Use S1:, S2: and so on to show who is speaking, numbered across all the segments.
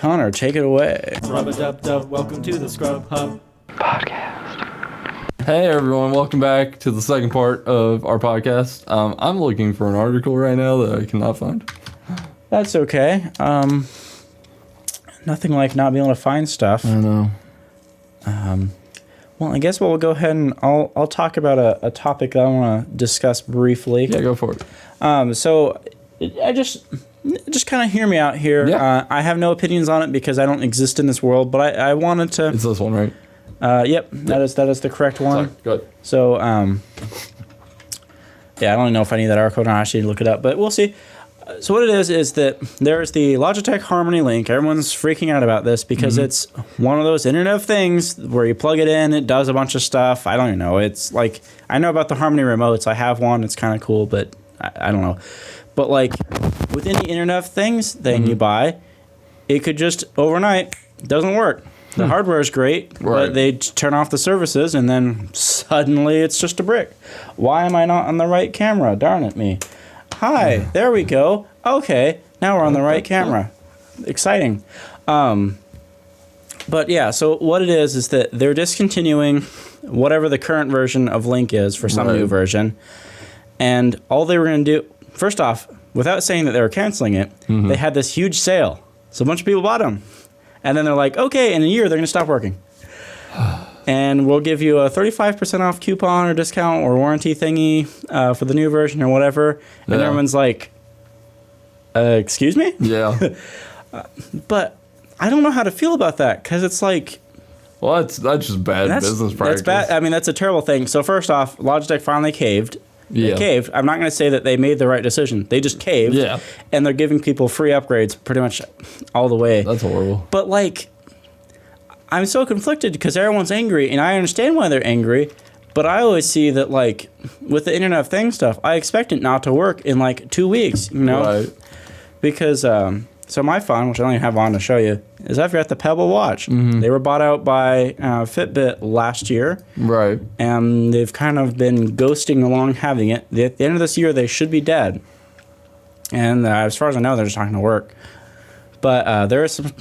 S1: Connor, take it away.
S2: Rub-a-dub-dub, welcome to the Scrub Hub
S1: Podcast.
S3: Hey everyone, welcome back to the second part of our podcast. I'm looking for an article right now that I cannot find.
S1: That's okay. Nothing like not being able to find stuff.
S3: I know.
S1: Well, I guess we'll go ahead and I'll talk about a topic that I want to discuss briefly.
S3: Yeah, go for it.
S1: So I just kind of hear me out here.
S3: Yeah.
S1: I have no opinions on it because I don't exist in this world, but I wanted to.
S3: It's this one, right?
S1: Yep, that is the correct one.
S3: Sorry, good.
S1: So yeah, I don't even know if I need that article or not. I should look it up, but we'll see. So what it is that there's the Logitech Harmony Link. Everyone's freaking out about this because it's one of those Internet of Things where you plug it in, it does a bunch of stuff. I don't even know. It's like, I know about the Harmony remotes. I have one. It's kind of cool, but I don't know. But like within the Internet of Things thing you buy, it could just overnight, doesn't work. The hardware is great, but they turn off the services and then suddenly it's just a brick. Why am I not on the right camera? Darn it me. Hi, there we go. Okay, now we're on the right camera. Exciting. But yeah, so what it is that they're discontinuing whatever the current version of Link is for some new version. And all they were going to do, first off, without saying that they were canceling it, they had this huge sale. So a bunch of people bought them. And then they're like, okay, in a year they're going to stop working. And we'll give you a 35% off coupon or discount or warranty thingy for the new version or whatever. And everyone's like, excuse me?
S3: Yeah.
S1: But I don't know how to feel about that because it's like...
S3: Well, that's just bad business practice.
S1: That's bad. I mean, that's a terrible thing. So first off, Logitech finally caved.
S3: Yeah.
S1: They caved. I'm not going to say that they made the right decision. They just caved.
S3: Yeah.
S1: And they're giving people free upgrades pretty much all the way.
S3: That's horrible.
S1: But like... I'm so conflicted because everyone's angry, and I understand why they're angry, but I always see that, like, with the Internet of Things stuff, I expect it not to work in, like, 2 weeks, you know?
S3: Right.
S1: Because, so my phone, which I don't even have on to show you, is I've got the Pebble Watch. They were bought out by Fitbit last year.
S3: Right.
S1: And they've kind of been ghosting along having it. At the end of this year, they should be dead. And as far as I know, they're just not going to work. But there is some...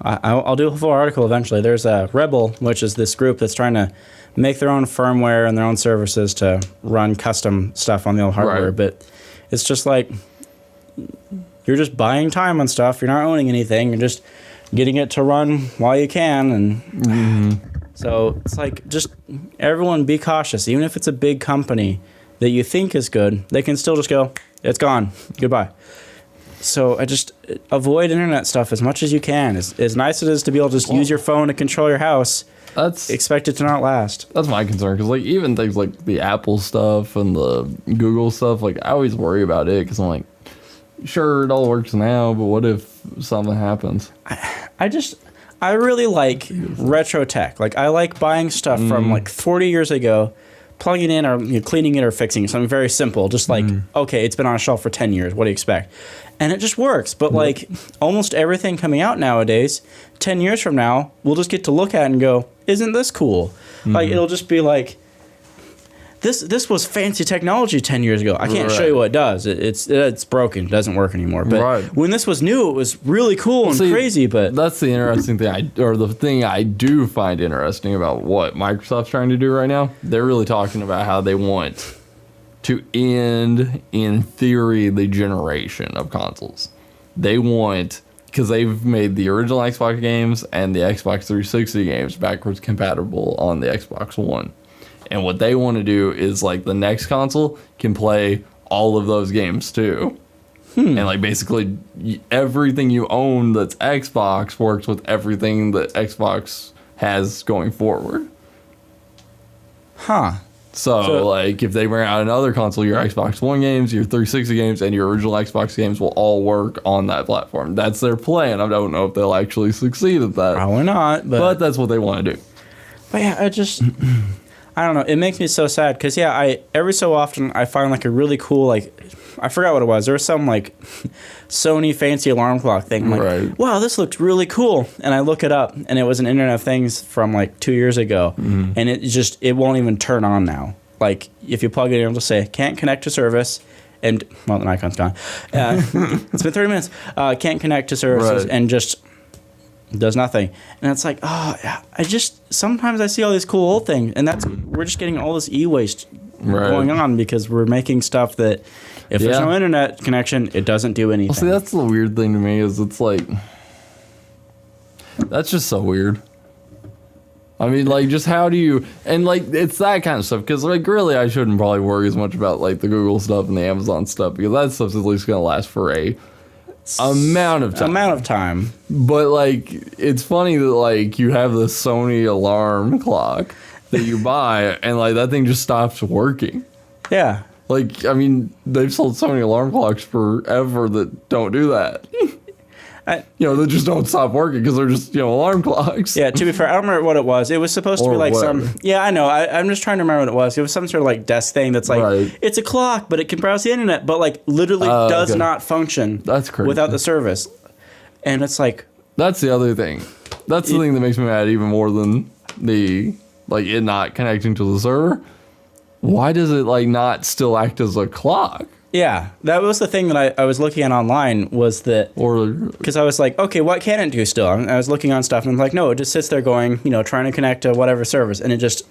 S1: I'll do a full article eventually. There's a Rebel, which is this group that's trying to make their own firmware and their own services to run custom stuff on the old hardware.
S3: Right.
S1: But it's just like you're just buying time on stuff. You're not owning anything. You're just getting it to run while you can. And so it's like just everyone be cautious. Even if it's a big company that you think is good, they can still just go, it's gone. Goodbye. So I just avoid internet stuff as much as you can. As nice as it is to be able to just use your phone to control your house, expect it to not last.
S3: That's my concern, because like even things like the Apple stuff and the Google stuff, like I always worry about it because I'm like, sure, it all works now, but what if something happens? I really like retro tech. Like I like buying stuff from like 40 years ago, plugging in or cleaning it or fixing it. Something very simple, just like, okay, it's been on a shelf for 10 years. What do you expect? And it just works. But like almost everything coming out nowadays, 10 years from now, we'll just get to look at it and go, isn't this cool? Like it'll just be like, this was fancy technology 10 years ago. I can't show you what it does. It's broken. It doesn't work anymore. But when this was new, it was really cool and crazy. But that's the interesting thing, the thing I do find interesting about what Microsoft's trying to do right now. They're really talking about how they want to end, in theory, the generation of consoles. They want, because they've made the original Xbox games and the Xbox 360 games backwards compatible on the Xbox One. And what they want to do is, like, the next console can play all of those games, too. And, like, basically everything you own that's Xbox works with everything that Xbox has going forward. So, like, if they bring out another console, your Xbox One games, your 360 games, and your original Xbox games will all work on that platform. That's their plan. I don't know if they'll actually succeed at that.
S1: Probably not. But
S3: that's what they want to do.
S1: But, yeah, I don't know. It makes me so sad because, yeah, every so often I find, like, a really cool, like, I forgot what it was. There was some, like, Sony fancy alarm clock thing. I'm like, wow, this looked really cool. And I look it up, and it was an Internet of Things from, like, 2 years ago. And it won't even turn on now. Like, if you plug it in, it'll just say, can't connect to service. And, well, the icon's gone. It's been 30 minutes. Can't connect to services. And just does nothing. And it's like, sometimes I see all these cool old things, and we're just getting all this e-waste going on because we're making stuff that if there's no internet connection, it doesn't do anything.
S3: Well, see, that's the weird thing to me is it's like, that's just so weird. I mean, like, just how do you, and like, it's that kind of stuff, because like, really, I shouldn't probably worry as much about like the Google stuff and the Amazon stuff, because that stuff's at least going to last for a amount of time. But like, it's funny that like, you have the Sony alarm clock that you buy, and like, that thing just stops working.
S1: Yeah.
S3: Like, I mean, they've sold Sony alarm clocks forever that don't do that. They just don't stop working because they're just, alarm clocks.
S1: Yeah, to be fair, I don't remember what it was. It was supposed to be like
S3: whatever.
S1: I know. I'm just trying to remember what it was. It was some sort of like desk thing that's like, it's a clock, but it can browse the internet, but like literally does not function
S3: That's crazy.
S1: without the service. And it's like...
S3: That's the other thing. That's the thing that makes me mad even more than the, like, it not connecting to the server. Why does it, like, not still act as a clock?
S1: Yeah, that was the thing that I was looking at online was that... Because I was like, okay, what can it do still? I was looking on stuff and I'm like, no, it just sits there going, trying to connect to whatever service. And it just...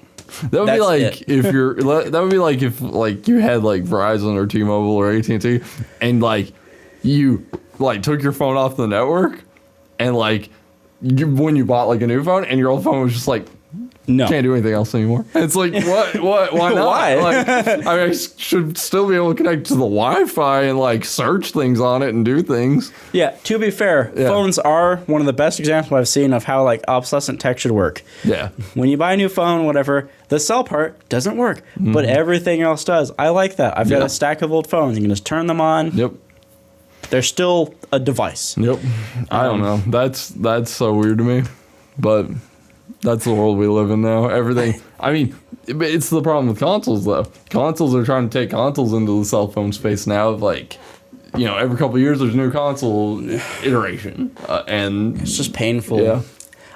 S3: That would be like if you're... That would be like if, like, you had, like, Verizon or T-Mobile or AT&T and, like, you, like, took your phone off the network and, like, when you bought, like, a new phone and your old phone was just, like...
S1: No.
S3: Can't do anything else anymore. It's like, what? Why not?
S1: Why?
S3: Like, I mean, I should still be able to connect to the Wi-Fi and, like, search things on it and do things.
S1: Yeah, to be fair, phones are one of the best examples I've seen of how, like, obsolescent tech should work.
S3: Yeah.
S1: When you buy a new phone, whatever, the cell part doesn't work, but everything else does. I like that. I've got a stack of old phones. You can just turn them on.
S3: Yep.
S1: They're still a device.
S3: Yep. I don't know. That's so weird to me, but... That's the world we live in now. Everything. I mean, it's the problem with consoles, though. Consoles are trying to take consoles into the cell phone space now. Of like, every couple of years there's a new console iteration, and
S1: It's just painful.
S3: Yeah.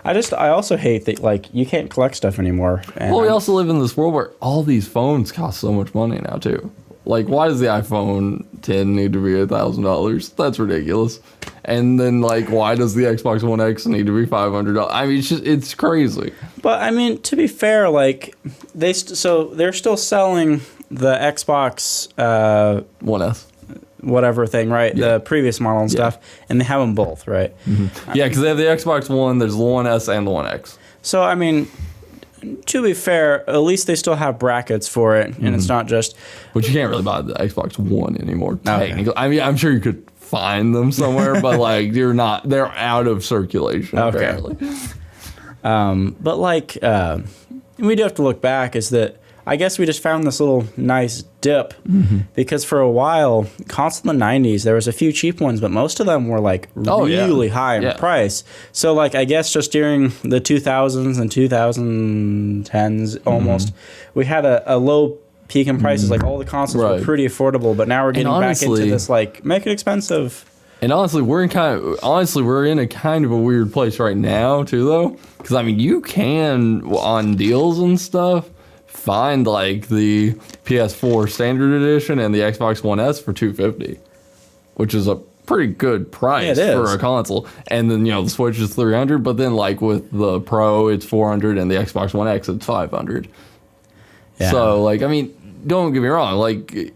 S1: I also hate that, like, you can't collect stuff anymore.
S3: Well, we also live in this world where all these phones cost so much money now too. Like, why does the iPhone 10 need to be $1,000? That's ridiculous. And then, like, why does the Xbox One X need to be $500? I mean, it's crazy.
S1: But I mean, to be fair, like they're still selling the Xbox
S3: One S.
S1: whatever thing, right?
S3: Yeah.
S1: The previous model and stuff, and they have them both, right?
S3: Mm-hmm. Yeah, because they have the Xbox One, there's the One S and the One X.
S1: So I mean, to be fair, at least they still have brackets for it, and it's not just.
S3: But you can't really buy the Xbox One anymore.
S1: Okay.
S3: Technically, I mean, I'm sure you could find them somewhere, but like they're out of circulation.
S1: Okay.
S3: Apparently.
S1: But like, we do have to look back. Is that I guess we just found this little nice dip because for a while, constantly in the 90s, there was a few cheap ones, but most of them were like really high in price. So like, I guess just during the 2000s and 2010s almost, we had a low peak in prices. Like all the consoles were pretty affordable, but now we're getting back into this like, make it expensive.
S3: And honestly, we're in a kind of a weird place right now too, though, because I mean, you can on deals and stuff find like the PS4 Standard Edition and the Xbox One S for $250, which is a pretty good price for a console. And then the Switch is $300, but then like with the Pro, it's $400, and the Xbox One X, it's $500. Yeah. So like, I mean, don't get me wrong, like.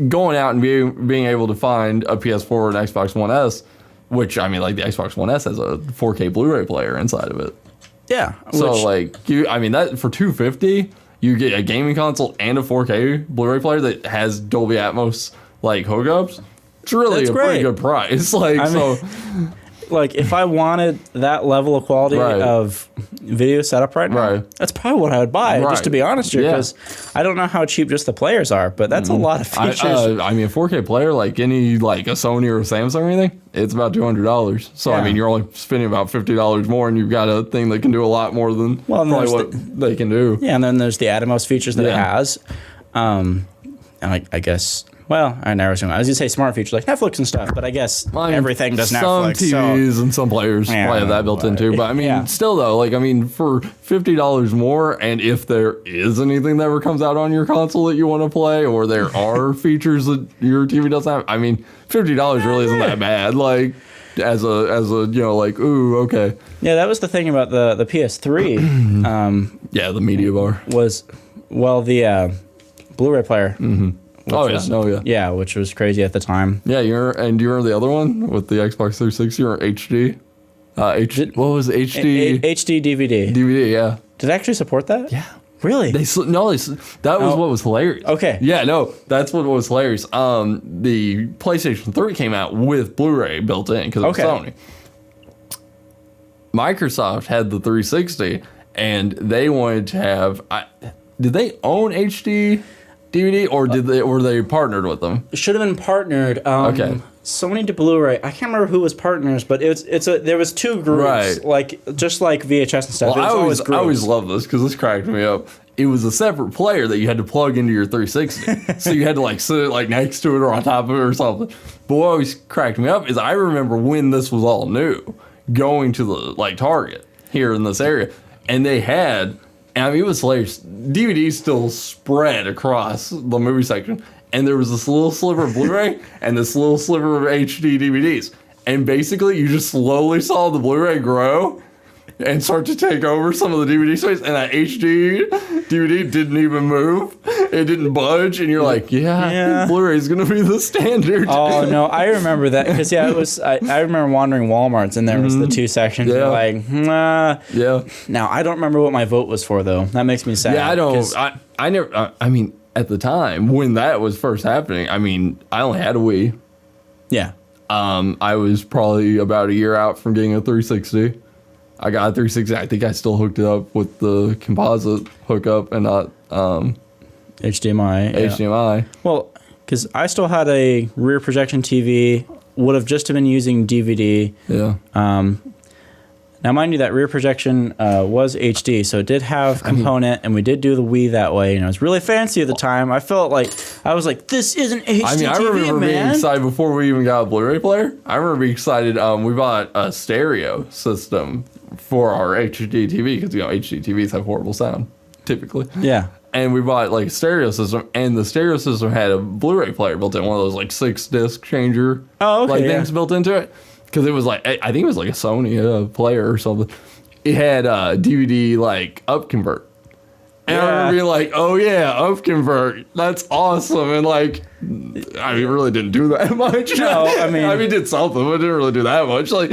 S3: Going out and being able to find a PS4 or an Xbox One S, which, I mean, like, the Xbox One S has a 4K Blu-ray player inside of it.
S1: Yeah.
S3: So, like, that for $250, you get a gaming console and a 4K Blu-ray player that has Dolby Atmos, like, hookups. It's really pretty good price. Like,
S1: like, if I wanted that level of quality of video setup right now, that's probably what I would buy, just to be honest here, because I don't know how cheap just the players are, but that's a lot of features.
S3: I mean, a 4K player, like any, like a Sony or a Samsung or anything, it's about $200. So, I mean, you're only spending about $50 more, and you've got a thing that can do a lot more than probably what they can do.
S1: Yeah, and then there's the Atomos features that it has. And I guess... Well, I never assume. I was going to say smart features like Netflix and stuff, but I guess everything does Netflix.
S3: Some TVs and some players probably have that built in too. But I mean, still though, like, I mean, for $50 more, and if there is anything that ever comes out on your console that you want to play, or there are features that your TV doesn't have, I mean, $50 really isn't that bad. Like, as a like, ooh, okay.
S1: Yeah, that was the thing about the PS3.
S3: Yeah, the media bar
S1: Was, well, the Blu-ray player.
S3: Mm-hmm. Oh
S1: was,
S3: yeah, no, yeah.
S1: Yeah, which was crazy at the time.
S3: Yeah, do you remember the other one with the Xbox 360 or HD? What was it? HD?
S1: HD DVD.
S3: DVD, yeah.
S1: Did it actually support that?
S3: Yeah.
S1: Really?
S3: That was what was hilarious.
S1: Okay.
S3: Yeah, no, that's what was hilarious. The PlayStation 3 came out with Blu-ray built in because it was Sony. Microsoft had the 360, and they wanted to have. Did they own HD DVD, or were they partnered with them?
S1: It should have been partnered.
S3: Okay.
S1: Sony to Blu-ray. I can't remember who was partners, but there was two groups,
S3: Right.
S1: like just like VHS and stuff.
S3: Well,
S1: It was
S3: I always love this because this cracked me up. It was a separate player that you had to plug into your 360, so you had to like sit like next to it or on top of it or something. But what always cracked me up is I remember when this was all new, going to the like Target here in this area, and they had. I mean, it was hilarious. DVDs still spread across the movie section, and there was this little sliver of Blu-ray and this little sliver of HD DVDs. And basically, you just slowly saw the Blu-ray grow and start to take over some of the DVD space, and that HD DVD didn't even move. It didn't budge, and you're like, yeah. Blu-ray is going to be the standard.
S1: Oh, no, I remember that, because, yeah, it was, I remember wandering Walmarts, and there was the two sections, and like, nah.
S3: Yeah.
S1: Now, I don't remember what my vote was for, though. That makes me sad.
S3: Yeah, I don't, I never, I mean, at the time, when that was first happening, I mean, I only had a Wii.
S1: Yeah.
S3: I was probably about a year out from getting a 360. I got a 360. I think I still hooked it up with the composite hookup and not
S1: HDMI.
S3: HDMI.
S1: Yeah. Well, because I still had a rear projection TV, would have just been using DVD.
S3: Yeah.
S1: Now, mind you, that rear projection was HD, so it did have component, and we did do the Wii that way, and it was really fancy at the time. I felt like, I was like, this isn't HD
S3: I mean, I
S1: TV,
S3: remember being
S1: man.
S3: excited before we even got a Blu-ray player. I remember being excited. We bought a stereo system for our HD TV, because, HD TVs have horrible sound, typically.
S1: Yeah.
S3: And we bought like a stereo system, and the stereo system had a Blu-ray player built in, one of those like 6-disc changer things built into it. Because it was like, I think it was like a Sony player or something. It had DVD like up convert. And I remember being like, oh yeah, up convert. That's awesome. And like, I mean, it really didn't do that much.
S1: No, I mean,
S3: it did something, but it didn't really do that much. Like,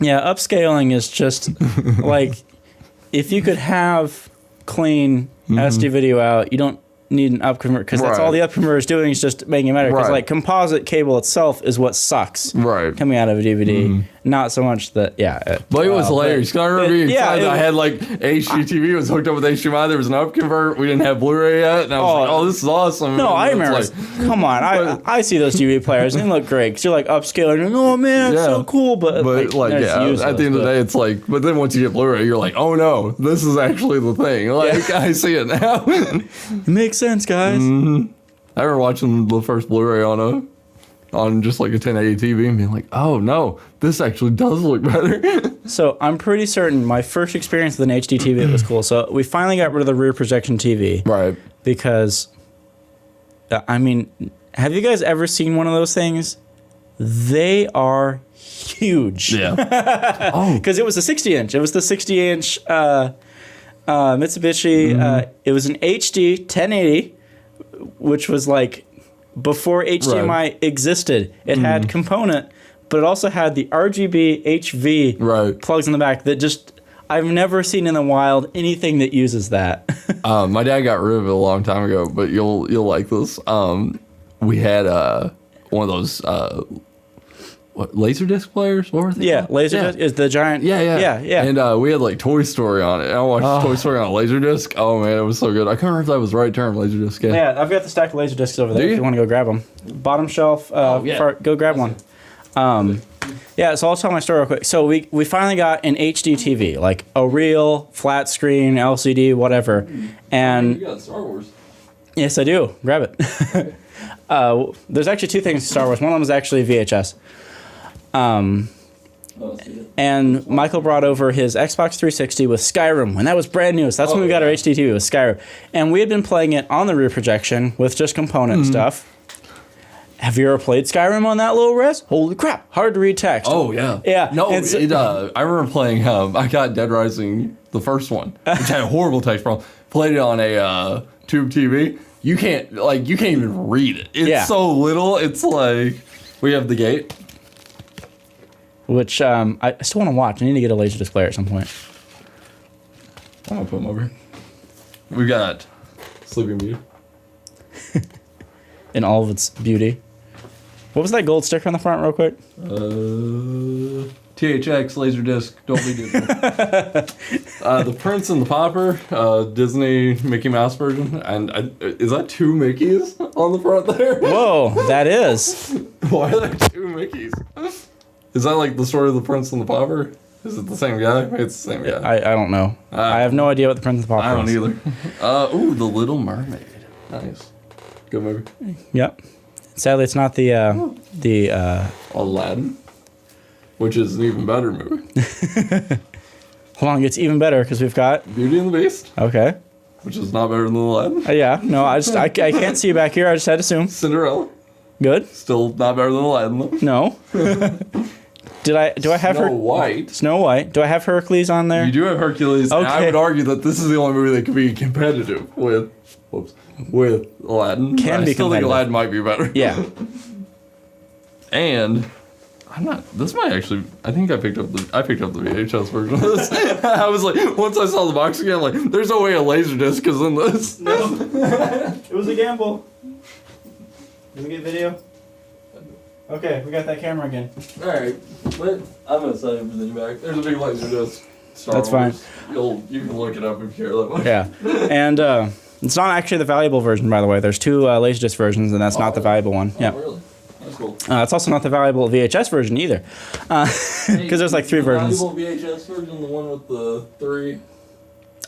S1: yeah, upscaling is just like, if you could have clean SD video out, you don't need an up convert, because that's all the up converter is doing, is just making it better. Because like composite cable itself is what sucks coming out of a DVD, not so much that
S3: but it was hilarious. I remember being excited. I had like HDTV was hooked up with HDMI. There was an up convert. We didn't have Blu-ray yet, and I was like, oh, this is awesome.
S1: No, I remember.
S3: Like,
S1: come on, I see those DVD players and they look great, because you're like upscaling. Oh man, it's so cool. But like
S3: at the end of the day, it's like. But then once you get Blu-ray, you're like, oh no, this is actually the thing. Like I see it now.
S1: It makes sense, guys.
S3: I remember watching the first Blu-ray on just like a 1080 TV and being like, oh no, this actually does look better.
S1: So I'm pretty certain my first experience with an HD TV, it was cool. So we finally got rid of the rear projection TV.
S3: Right.
S1: Because, I mean, have you guys ever seen one of those things? They are huge. Yeah. Because it was a 60-inch. It was the 60-inch Mitsubishi. It was an HD 1080, which was like before HDMI existed. It had component, but it also had the RGB HV plugs in the back that just, I've never seen in the wild anything that uses that.
S3: My dad got rid of it a long time ago, but you'll like this. We had one of those LaserDisc players? What were they?
S1: Yeah, LaserDisc is the giant. Yeah.
S3: And we had like Toy Story on it. And I watched Toy Story on a LaserDisc. Oh man, it was so good. I can't remember if that was the right term, LaserDisc. Yeah,
S1: I've got the stack of LaserDiscs over there. If you want to go grab them, bottom shelf. Go grab one. So I'll tell my story real quick. So we finally got an HD TV, like a real flat screen LCD, whatever. And
S3: you got Star Wars.
S1: Yes, I do. Grab it. There's actually two things to Star Wars. One of them is actually VHS. And Michael brought over his Xbox 360 with Skyrim when that was brand new. So that's when we got our HD TV with Skyrim. And we had been playing it on the rear projection with just component stuff. have you ever played Skyrim on that low res? Holy crap, hard to read text.
S3: Oh yeah,
S1: Yeah,
S3: No,
S1: it's-
S3: I remember playing. I got Dead Rising the first one, which had a horrible text problem. Played it on a tube TV. You can't even read it. It's so little. It's like we have the gate.
S1: Which I still want to watch. I need to get a LaserDisc player at some point.
S3: I'm gonna put them over here. We got Sleeping Beauty.
S1: In all of its beauty. What was that gold sticker on the front, real quick?
S3: THX LaserDisc Dolby Digital. The Prince and the Pauper, Disney Mickey Mouse version, and is that two Mickeys on the front there?
S1: Whoa, that is.
S3: Why are there two Mickeys? Is that like the story of the Prince and the Pauper? Is it the same guy? It's the same guy.
S1: I don't know. I have no idea what the Prince of the Pauper
S3: I don't
S1: is.
S3: either. Ooh, The Little Mermaid. Nice. Good movie.
S1: Yep. Sadly, it's not the
S3: Aladdin, which is an even better movie.
S1: Hold on, it gets even better because we've got.
S3: Beauty and the Beast,
S1: Okay.
S3: which is not better than Aladdin.
S1: Yeah. No, I can't see back here. I just had to assume.
S3: Cinderella,
S1: Good.
S3: still not better than Aladdin though.
S1: No. Do I have
S3: Snow
S1: her?
S3: White.
S1: Snow White. Do I have Hercules on there?
S3: You do have Hercules, and I
S1: Okay.
S3: would argue that this is the only movie that could be competitive with Aladdin.
S1: Can
S3: I
S1: be
S3: still think
S1: competitive.
S3: Aladdin might be better.
S1: Yeah.
S3: And I'm not. This might actually. I think I picked up the VHS version of this. I was like, once I saw the box again, I'm like, there's no way a LaserDisc is in this.
S1: It was a gamble. Did we get video? Okay, we got that camera again.
S3: All right, but I'm gonna set everything back. There's a big LaserDisc. Star
S1: That's
S3: Wars. You can look it up if you care that much.
S1: Yeah. And it's not actually the valuable version, by the way. There's two LaserDisc versions, and that's not the valuable one.
S3: Oh,
S1: Yeah.
S3: really? That's cool.
S1: It's also not the valuable VHS version either. Because there's like three versions.
S3: The valuable VHS version, the one with the 3.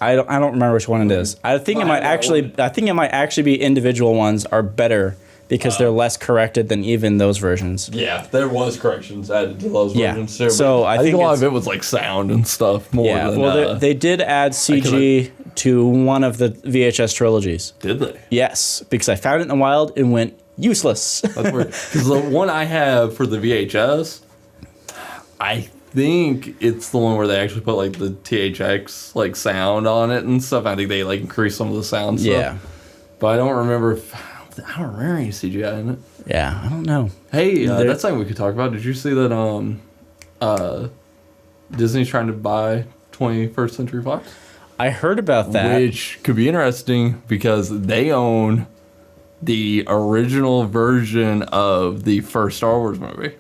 S1: I don't remember which one it is. I think it might actually be individual ones are better because they're less corrected than even those versions.
S3: Yeah, there was corrections added to those
S1: Yeah.
S3: versions too.
S1: So
S3: but
S1: I
S3: I think
S1: think
S3: a lot
S1: it's-
S3: of it was like sound and stuff more
S1: Yeah.
S3: than.
S1: Well, they did add CG to one of the VHS trilogies.
S3: did they?
S1: Yes, because I found it in the wild and went useless.
S3: That's weird. Because the one I have for the VHS, I think it's the one where they actually put like the THX like sound on it and stuff. I think they like increased some of the sound stuff.
S1: Yeah.
S3: But I don't remember. I don't remember any CGI in it.
S1: Yeah, I don't know.
S3: Hey, that's something we could talk about. Did you see that Disney's trying to buy 21st Century Fox?
S1: I heard about that.
S3: Which could be interesting because they own the original version of the first Star Wars movie,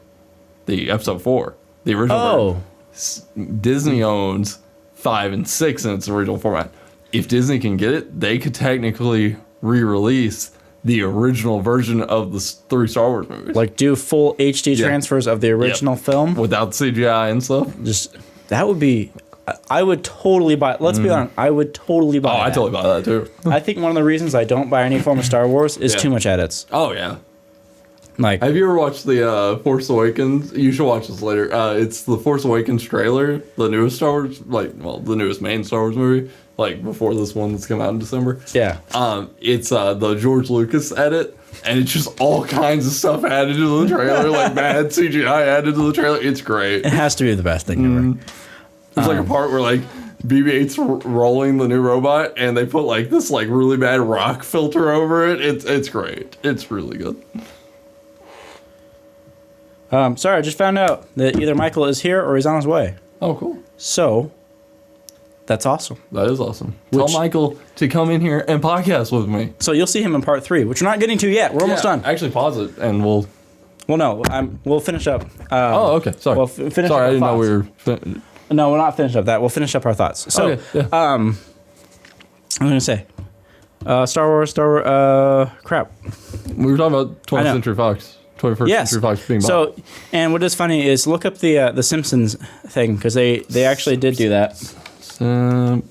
S3: the Episode 4. The original version. Disney owns 5 and 6 in its original format. If Disney can get it, they could technically re-release the original version of the 3 Star Wars movies.
S1: Like do full HD
S3: Yeah.
S1: transfers of the original film.
S3: Without CGI and stuff.
S1: Just that would be. I would totally buy. Let's be honest. I would totally buy.
S3: Oh, I
S1: that.
S3: totally buy that too.
S1: I think one of the reasons I don't buy any form of Star Wars is
S3: Yeah.
S1: too much edits.
S3: Oh, yeah.
S1: Like
S3: Have you ever watched the Force Awakens? You should watch this later. It's the Force Awakens trailer, the newest Star Wars, the newest main Star Wars movie, like before this one that's come out in December.
S1: yeah.
S3: It's the George Lucas edit, and it's just all kinds of stuff added to the trailer, like bad CGI added to the trailer. It's great.
S1: It has to be the best thing ever.
S3: There's like a part where like BB-8's rolling the new robot, and they put like this like really bad rock filter over it. It's great. It's really good.
S1: Sorry, I just found out that either Michael is here or he's on his way.
S3: Oh, cool.
S1: So that's awesome.
S3: That is awesome.
S1: Which-
S3: Tell Michael to come in here and podcast with me.
S1: So you'll see him in part 3, which we're not getting to yet. We're almost done.
S3: Actually, pause it, and we'll.
S1: Well, no, we'll finish up.
S3: Oh, okay. Sorry.
S1: Well, finish
S3: Sorry,
S1: up
S3: I didn't know
S1: our
S3: we
S1: thoughts.
S3: were.
S1: No, we're not finished up that. We'll finish up our thoughts. So,
S3: Okay, yeah.
S1: I'm gonna say, Star Wars. Crap.
S3: We were talking about
S1: I
S3: 20th
S1: know.
S3: Century Fox. 21st
S1: Yes.
S3: Century Fox being bought.
S1: So, and what is funny is look up the Simpsons thing because they actually did do that.
S3: Simpsons.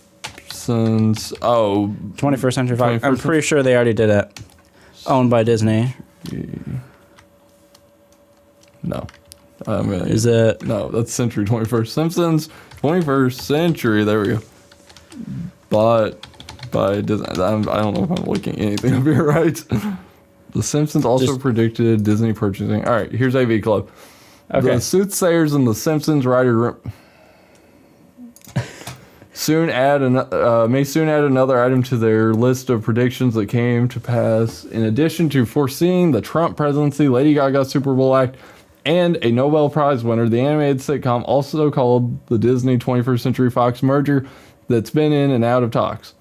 S3: Oh,
S1: 21st Century Fox.
S3: 21st
S1: I'm pretty sure they already did it. Owned by Disney.
S3: no. I'm gonna,
S1: Is it?
S3: no, that's Century 21st. Simpsons 21st Century. There we go. Bought by Disney. I don't know if I'm looking anything up here right. The Simpsons also
S1: Just-
S3: predicted Disney purchasing. All right, here's AV Club.
S1: Okay.
S3: The soothsayers in the Simpsons writer room may soon add another item to their list of predictions that came to pass. In addition to foreseeing the Trump presidency, Lady Gaga Super Bowl act, and a Nobel Prize winner, the animated sitcom also called the Disney 21st Century Fox merger that's been in and out of talks.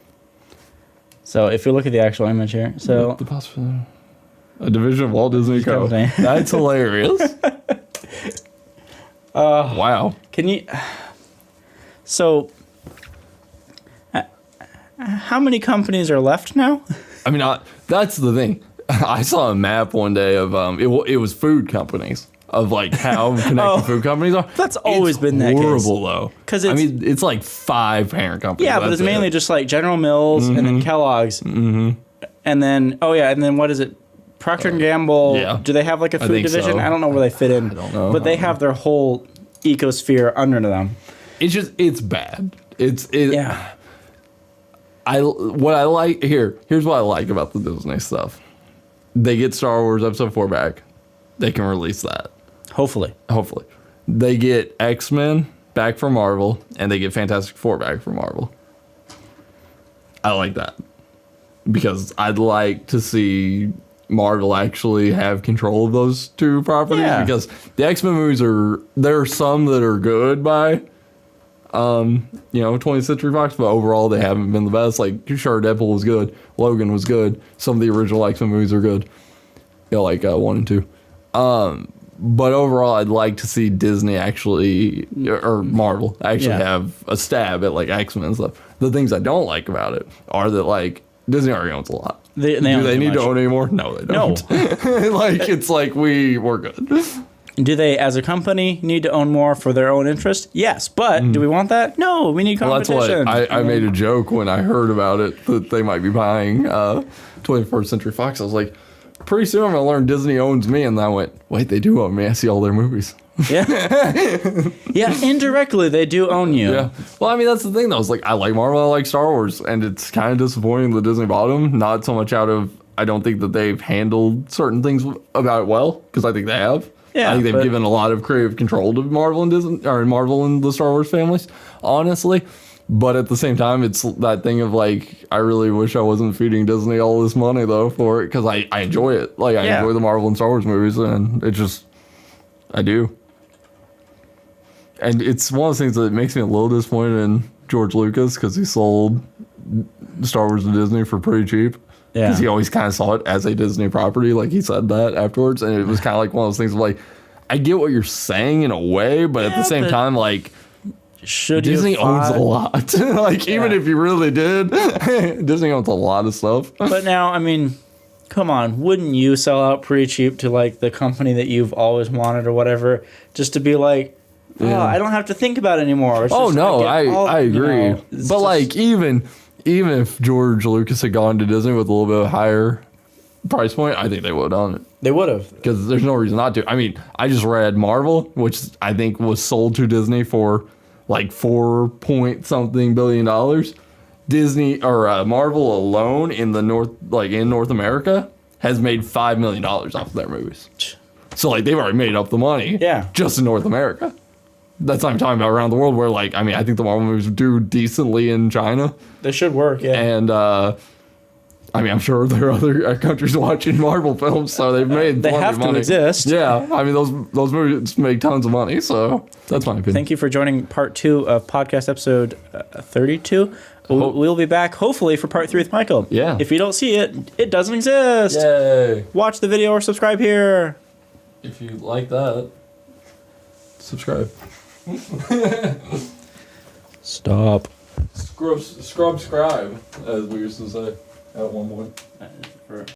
S1: So if you look at the actual image here, so
S3: The possibility. A division of Walt Disney Co.
S1: Company.
S3: That's hilarious. Wow.
S1: can you? So how many companies are left now?
S3: I mean, that's the thing. I saw a map one day of it was food companies of like how connected food companies are.
S1: That's always been that case.
S3: Horrible though,
S1: 'Cause
S3: I
S1: it's-
S3: mean it's like 5 parent companies.
S1: Yeah, but it's mainly just like General Mills and then Kellogg's, and then and then what is it? Procter and Gamble.
S3: yeah.
S1: Do they have like a food
S3: think
S1: division?
S3: so.
S1: I don't know where they fit in.
S3: I don't know.
S1: But they have their whole ecosphere under them.
S3: It's bad.
S1: Yeah.
S3: What I like here's what I like about the Disney stuff. They get Star Wars Episode 4 back. They can release that.
S1: Hopefully.
S3: They get X-Men back from Marvel, and they get Fantastic Four back from Marvel. I like that. Because I'd like to see Marvel actually have control of those two properties.
S1: Yeah.
S3: Because the X-Men movies there are some that are good by 20th Century Fox, but overall they haven't been the best. Like, sure, Deadpool was good. Logan was good. Some of the original X-Men movies are good. Like 1 and 2. But overall, I'd like to see Disney actually, or Marvel, actually have a stab at like X-Men and stuff. The things I don't like about it are that like Disney already owns a lot.
S1: They
S3: Do
S1: own
S3: they
S1: too
S3: need to
S1: much.
S3: own anymore? No, they don't. Like, it's like we're good.
S1: Do they, as a company, need to own more for their own interest? Yes, but do we want that? No, we need
S3: Well, that's
S1: competition.
S3: what I made a joke when I heard about it that they might be buying 21st Century Fox. I was like, pretty soon I'm going to learn Disney owns me. And then I went, wait, they do own me. I see all their movies.
S1: Yeah. Yeah, indirectly, they do own you.
S3: Yeah. Well, I mean, that's the thing, though. It's like, I like Marvel, I like Star Wars. And it's kind of disappointing that Disney bought them. Not so much out of, I don't think that they've handled certain things about it well, because I think they have.
S1: Yeah,
S3: I think they've
S1: but-
S3: given a lot of creative control to Marvel and Disney, or Marvel and the Star Wars families, honestly. But at the same time, it's that thing of like, I really wish I wasn't feeding Disney all this money though for it, because I enjoy it. Like, I enjoy the Marvel and Star Wars movies, and it just, I do. And it's one of those things that makes me a little disappointed in George Lucas, because he sold Star Wars to Disney for pretty cheap.
S1: Yeah.
S3: Because he always kind of saw it as a Disney property, like he said that afterwards, and it was kind of like one of those things of like, I get what you're saying in a way, but at the same
S1: but
S3: time, like,
S1: Should
S3: Disney
S1: you
S3: owns a
S1: file-
S3: lot. Like, even if you really did, Disney owns a lot of stuff.
S1: But now, I mean, come on, wouldn't you sell out pretty cheap to like the company that you've always wanted or whatever, just to be like,
S3: Yeah.
S1: I don't have to think about it anymore. It's
S3: Oh
S1: just,
S3: no,
S1: get all-
S3: I
S1: you
S3: agree.
S1: know, it's
S3: But
S1: just-
S3: like, even if George Lucas had gone to Disney with a little bit of higher price point, I think they would have done it.
S1: they would have.
S3: Because there's no reason not to. I mean, I just read Marvel, which I think was sold to Disney for like $4 point something billion. Disney or Marvel alone in the North America has made $5 million off of their movies. So like, they've already made up the money.
S1: Yeah.
S3: Just in North America. That's what I'm talking about around the world, where like, I mean, I think the Marvel movies do decently in China,
S1: They should work. Yeah.
S3: and I mean, I'm sure there are other countries watching Marvel films, so they've made
S1: They
S3: plenty
S1: have
S3: of
S1: to
S3: money.
S1: exist.
S3: Yeah, I mean, those movies make tons of money, so that's my opinion.
S1: Thank you for joining part 2 of podcast episode 32. We'll be back hopefully for part 3 with Michael.
S3: Yeah.
S1: If you don't see it, it doesn't exist.
S3: Yay!
S1: Watch the video or subscribe here.
S3: If you like that, subscribe.
S1: Stop.
S3: Scrub scribe, as we used to say at one point.